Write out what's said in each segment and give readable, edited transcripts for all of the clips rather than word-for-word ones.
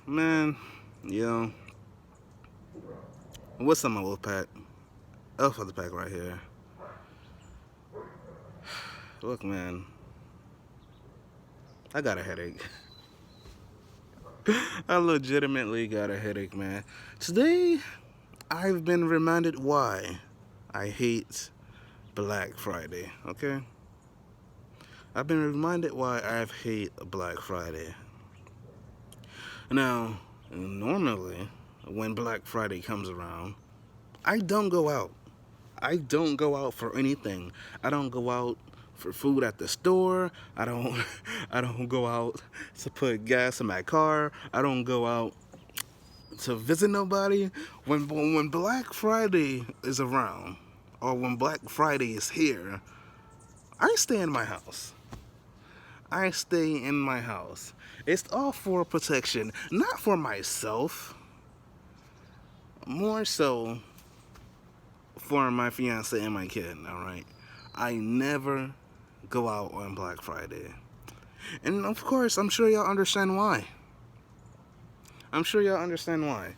Man, yo, what's on my wolf pack? Elf of the pack right here. Look, man, I got a headache. I legitimately got a headache, man. Today, I've been reminded why I hate Black Friday, okay? I've been reminded why I hate Black Friday. Now, normally, when Black Friday comes around, I don't go out. I don't go out for anything. I don't go out for food at the store. I don't I don't go out to put gas in my car. I don't go out to visit nobody. When Black Friday is around or when Black Friday is here, I stay in my house. I stay in my house. It's all for protection, not for myself. More so for my fiance and my kid, all right? I never go out on Black Friday. And of course, I'm sure y'all understand why. I'm sure y'all understand why.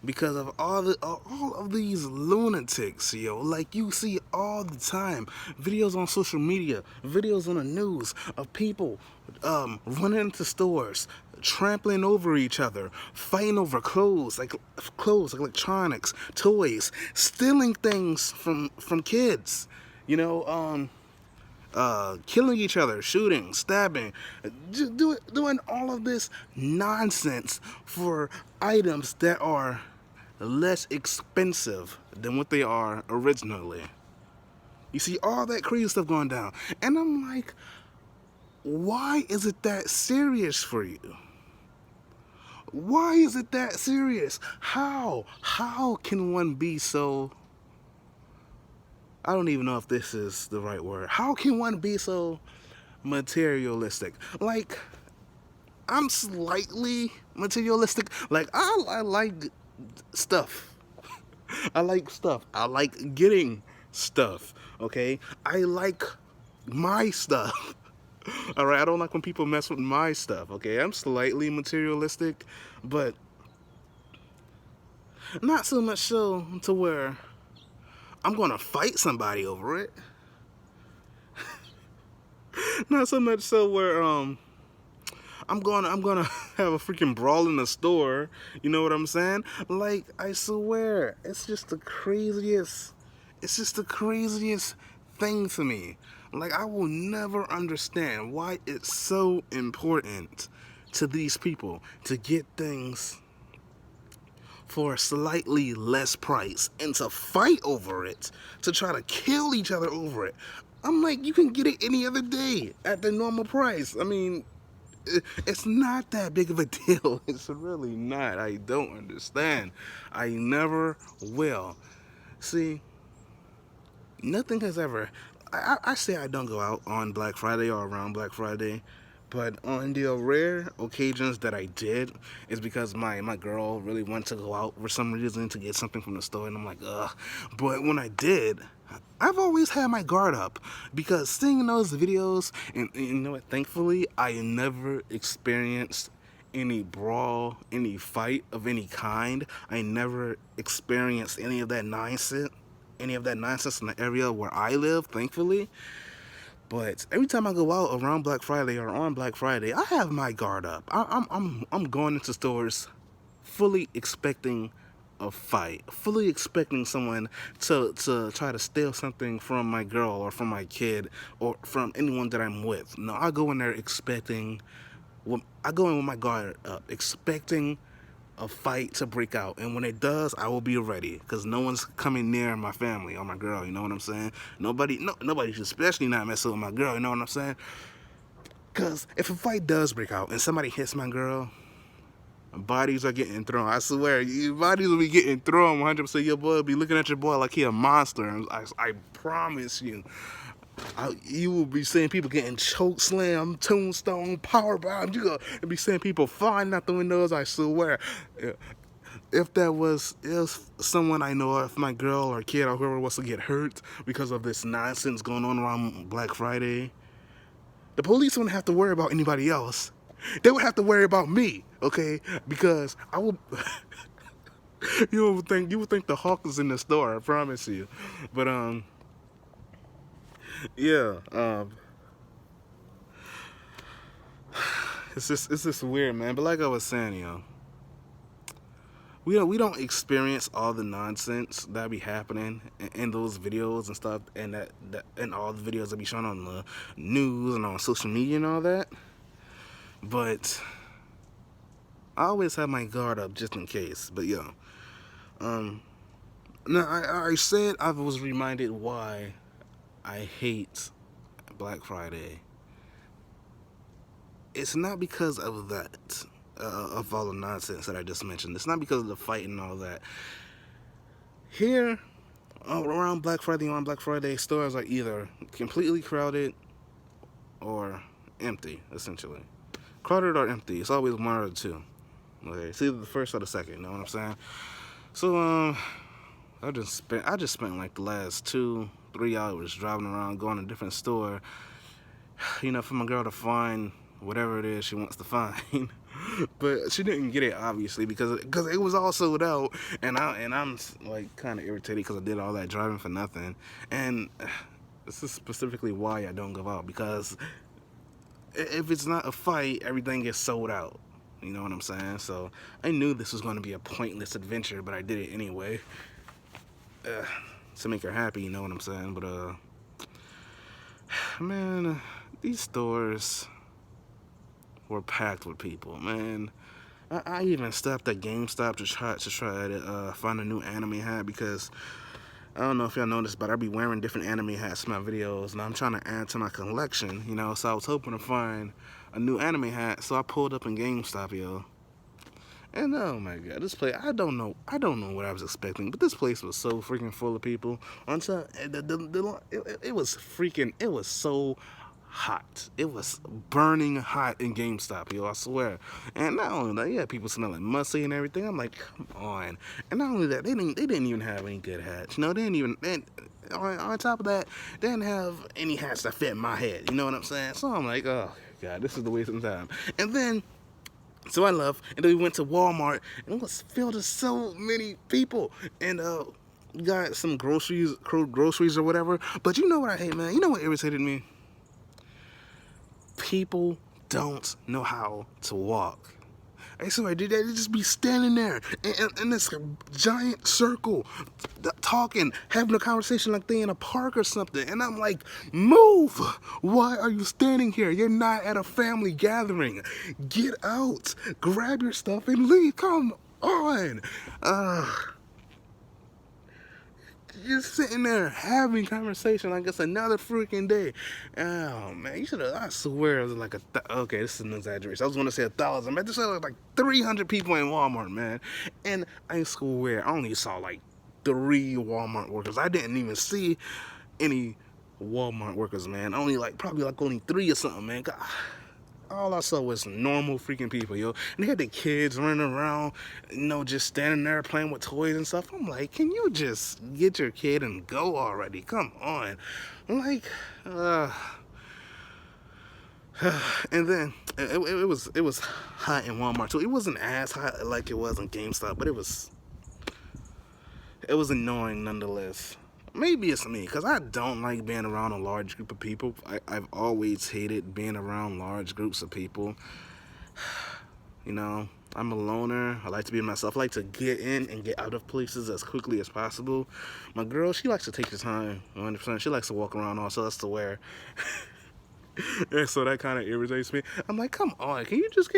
Because of all of these lunatics, yo, like you see all the time, videos on social media, videos on the news of people running into stores, trampling over each other, fighting over clothes, like electronics, toys, stealing things from kids, you know, killing each other, shooting, stabbing, doing all of this nonsense for items that are less expensive than what they are originally. You see all that crazy stuff going down. And I'm like, why is it that serious for you? Why is it that serious? How? How can one be so... I don't even know if this is the right word. How can one be so materialistic? Like, I'm slightly materialistic. Like, I like stuff. I like stuff. I like getting stuff. Okay? I like my stuff. All right? I don't like when people mess with my stuff. Okay? I'm slightly materialistic, but not so much so to where I'm gonna fight somebody over it. Not so much so where I'm gonna have a freaking brawl in the store. You know what I'm saying? Like, I swear, it's just the craziest. It's just the craziest thing to me. Like, I will never understand why it's so important to these people to get things for a slightly less price and to fight over it, to try to kill each other over it. I'm like, you can get it any other day at the normal price. I mean, it's not that big of a deal. It's really not. I don't understand. I never will. See, nothing has ever... I say I don't go out on Black Friday or around Black Friday, but on the rare occasions that I did, is because my girl really wanted to go out for some reason to get something from the store, and I'm like, ugh. But when I did, I've always had my guard up, because seeing those videos, and you know what, thankfully, I never experienced any brawl, any fight of any kind. I never experienced any of that nonsense in the area where I live, thankfully. But every time I go out around Black Friday or on Black Friday, I have my guard up. I'm going into stores fully expecting a fight, fully expecting someone to try to steal something from my girl or from my kid or from anyone that I'm with. No, I go in there expecting... I go in with my guard up, expecting a fight to break out, and when it does, I will be ready, because no one's coming near my family or my girl. You know what I'm saying? Nobody should, especially not mess with my girl. You know what I'm saying? Because if a fight does break out and somebody hits my girl, bodies are getting thrown. I swear, bodies will be getting thrown 100%. Your boy will be looking at your boy like he a monster. I promise you. You will be seeing people getting choke slammed, tombstone, power bombed. You will be seeing people flying out the windows. I swear. If someone I know, if my girl or kid or whoever was to get hurt because of this nonsense going on around Black Friday, the police wouldn't have to worry about anybody else. They would have to worry about me, okay? Because I will. You would think the hawk is in the store. I promise you. But yeah. It's just weird, man. But like I was saying, we don't experience all the nonsense that be happening in those videos and stuff, and that and all the videos that be shown on the news and on social media and all that. But I always have my guard up just in case. But um, now I said I was reminded why I hate Black Friday. It's not because of that, of all the nonsense that I just mentioned. It's not because of the fight and all that. Here, around Black Friday, on Black Friday, stores are either completely crowded or empty, essentially. Crowded or empty. It's always one or the two. Okay, it's either the first or the second. You know what I'm saying? So I just spent like the last 2-3 hours driving around, going to different store, for my girl to find whatever it is she wants to find. But she didn't get it, obviously, because it was all sold out, and I'm like kind of irritated because I did all that driving for nothing. And this is specifically why I don't go out, because if it's not a fight, everything gets sold out. You know what I'm saying? So I knew this was going to be a pointless adventure, but I did it anyway, to make her happy. You know what I'm saying? But man, these stores were packed with people, man. I even stopped at GameStop to try to find a new anime hat, because I don't know if y'all noticed, but I be wearing different anime hats in my videos, and I'm trying to add to my collection, so I was hoping to find a new anime hat, so I pulled up in GameStop, yo. And oh my god, this place, I don't know what I was expecting, but this place was so freaking full of people. On top, it was so hot. It was burning hot in GameStop, yo, I swear. And not only that, yeah, people smelling musty and everything. I'm like, come on. And not only that, they didn't even have any good hats. On top of that, they didn't have any hats that fit my head. You know what I'm saying? So I'm like, oh god, this is the waste of time. And then so I left, and then we went to Walmart, and it was filled with so many people, and got some groceries or whatever. But you know what I hate, man? You know what irritated me? People don't know how to walk. I swear, they just be standing there in this giant circle, talking, having a conversation like they in a park or something. And I'm like, move! Why are you standing here? You're not at a family gathering. Get out, grab your stuff, and leave. Come on. You're sitting there having conversation like it's another freaking day. Oh man, you should have. I swear it was like okay, this is an exaggeration. I was going to say 1,000, but this was like 300 people in Walmart, man. And I swear I only saw like 3 Walmart workers. I didn't even see any Walmart workers, man. Probably only 3 or something, man. God. All I saw was normal freaking people, yo. And they had the kids running around, just standing there playing with toys and stuff. I'm like, can you just get your kid and go already? Come on. I'm like, and then it was hot in Walmart too. It wasn't as hot like it was in GameStop, but it was annoying nonetheless. Maybe it's me, because I don't like being around a large group of people. I've always hated being around large groups of people. I'm a loner. I like to be myself. I like to get in and get out of places as quickly as possible. My girl, she likes to take the time, 100%. She likes to walk around also. That's to wear. And so that kind of irritates me. I'm like, come on, can you just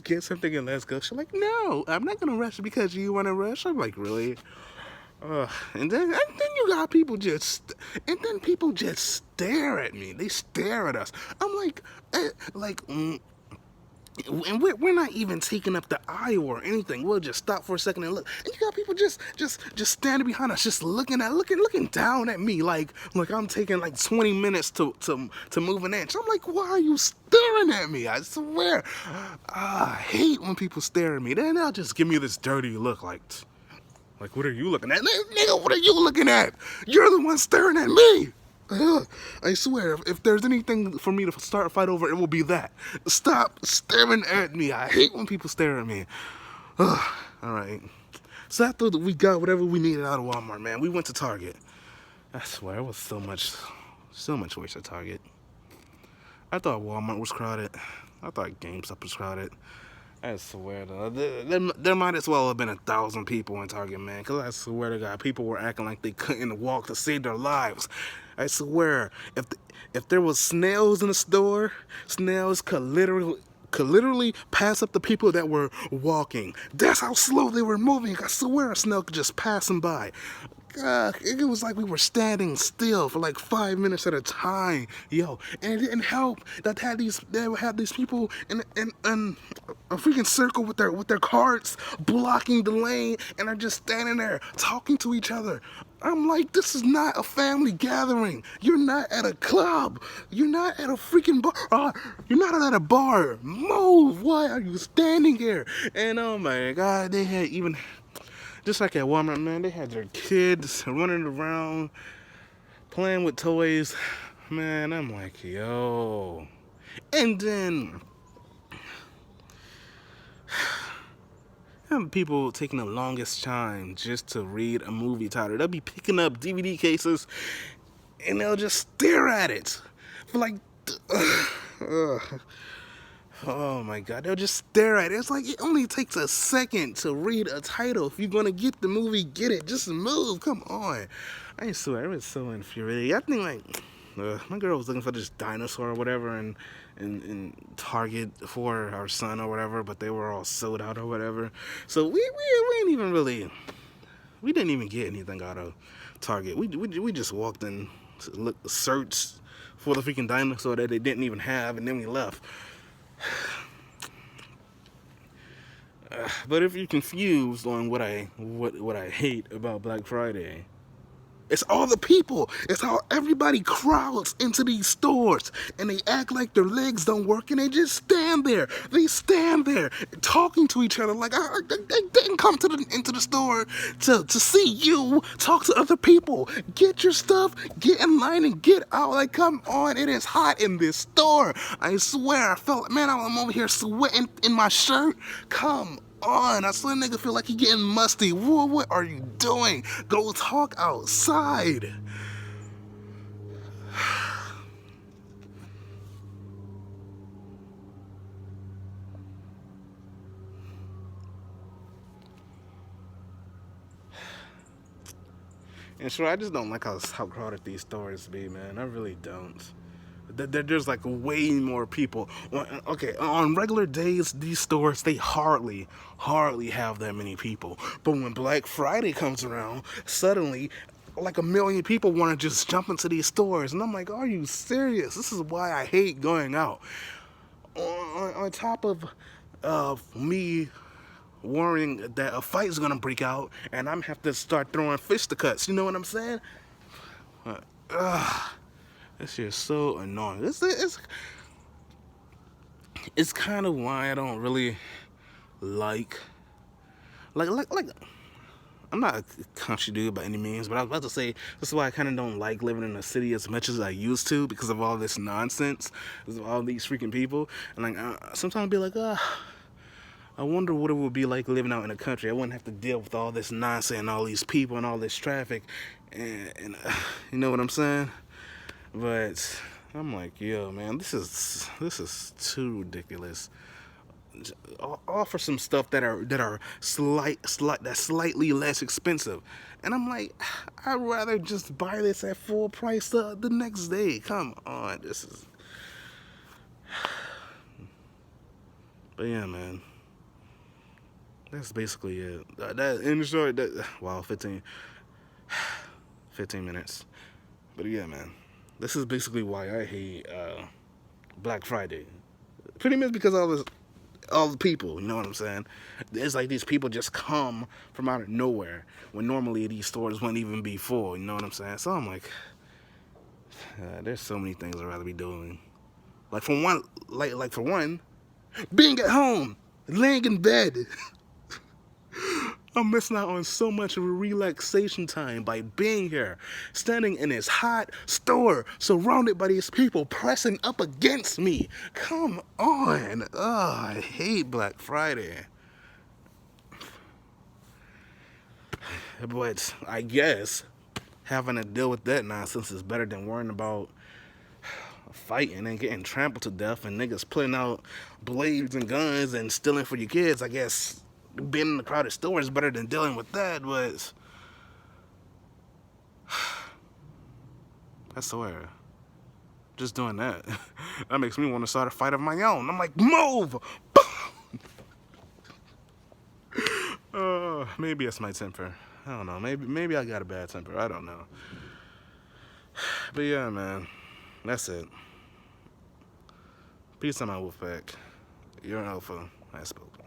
get something and let's go? She's like, no, I'm not gonna rush because you want to rush. I'm like, really? And then you got people people just stare at me. They stare at us. I'm like, and we're not even taking up the aisle or anything. We'll just stop for a second and look. And you got people just standing behind us, just looking down at me like I'm taking like 20 minutes to move an inch. I'm like, why are you staring at me? I swear, I hate when people stare at me. Then they'll just give me this dirty look like, what are you looking at? Nigga, what are you looking at? You're the one staring at me. I swear, if there's anything for me to start a fight over, it will be that. Stop staring at me. I hate when people stare at me. Alright. So after we got whatever we needed out of Walmart, man, we went to Target. I swear, it was so much worse at Target. I thought Walmart was crowded. I thought GameStop was crowded. I swear, though, there might as well have been 1,000 people in Target, man. Because I swear to God, people were acting like they couldn't walk to save their lives. I swear, if there was snails in the store, snails could literally pass up the people that were walking. That's how slow they were moving. I swear a snail could just pass them by. It was like we were standing still for like 5 minutes at a time, yo. And it didn't help that they would have these people in a freaking circle with their carts blocking the lane, and they're just standing there talking to each other. I'm like, this is not a family gathering. You're not at a club. You're not at a freaking bar. You're not at a bar. Move. Why are you standing here? And oh my God, they had even. Just like at Walmart, man, they had their kids running around, playing with toys. Man, I'm like, yo. And then, people taking the longest time just to read a movie title. They'll be picking up DVD cases, and they'll just stare at it for like, oh my God, they'll just stare at it. It's like it only takes a second to read a title. If you're gonna get the movie, get it. Just move. Come on. I swear, it was so infuriating. I think like my girl was looking for this dinosaur or whatever in Target for our son or whatever, but they were all sold out or whatever. So we ain't even really. We didn't even get anything out of Target. We just walked in, searched for the freaking dinosaur that they didn't even have, and then we left. But if you're confused on what I hate about Black Friday, it's all the people. It's how everybody crowds into these stores and they act like their legs don't work and they just stand there. They stand there talking to each other like they didn't come into the store to see you talk to other people. Get your stuff, get in line and get out. Like, come on, it is hot in this store. I swear, I felt, man, I'm over here sweating in my shirt. Come on, I saw a nigga feel like he getting musty. What are you doing? Go talk outside. And sure, I just don't like how crowded these stores be, man. I really don't. There's like way more people. Okay, on regular days, these stores, they hardly have that many people. But when Black Friday comes around, suddenly like 1 million people want to just jump into these stores. And I'm like, are you serious? This is why I hate going out. On top of me worrying that a fight is gonna break out and I'm have to start throwing fisticuffs. You know what I'm saying? This shit is so annoying. It's kind of why I don't really like I'm not a country dude by any means, but I was about to say this is why I kind of don't like living in a city as much as I used to, because of all this nonsense, because of all these freaking people. And like sometimes I'd be like, I wonder what it would be like living out in the country. I wouldn't have to deal with all this nonsense and all these people and all this traffic, and you know what I'm saying? But I'm like, yo, man, this is too ridiculous. Offer some stuff that are slightly less expensive, and I'm like, I'd rather just buy this at full price the next day. Come on, this is. But yeah, man, that's basically it. That in short, wow, 15 minutes. But yeah, man, this is basically why I hate Black Friday. Pretty much because all the people, you know what I'm saying? It's like these people just come from out of nowhere when normally these stores wouldn't even be full, you know what I'm saying? So I'm like, there's so many things I'd rather be doing. Like for one, being at home, laying in bed. I'm missing out on so much relaxation time by being here, standing in this hot store, surrounded by these people pressing up against me. Come on. I hate Black Friday. But I guess having to deal with that nonsense is better than worrying about fighting and getting trampled to death and niggas pulling out blades and guns and stealing for your kids. I guess being in the crowded store is better than dealing with that, but I swear, just doing that, that makes me want to start a fight of my own. I'm like, move! Maybe it's my temper. I don't know. Maybe I got a bad temper. I don't know. But yeah, man, that's it. Peace on my wolf pack. You're an alpha. I spoke.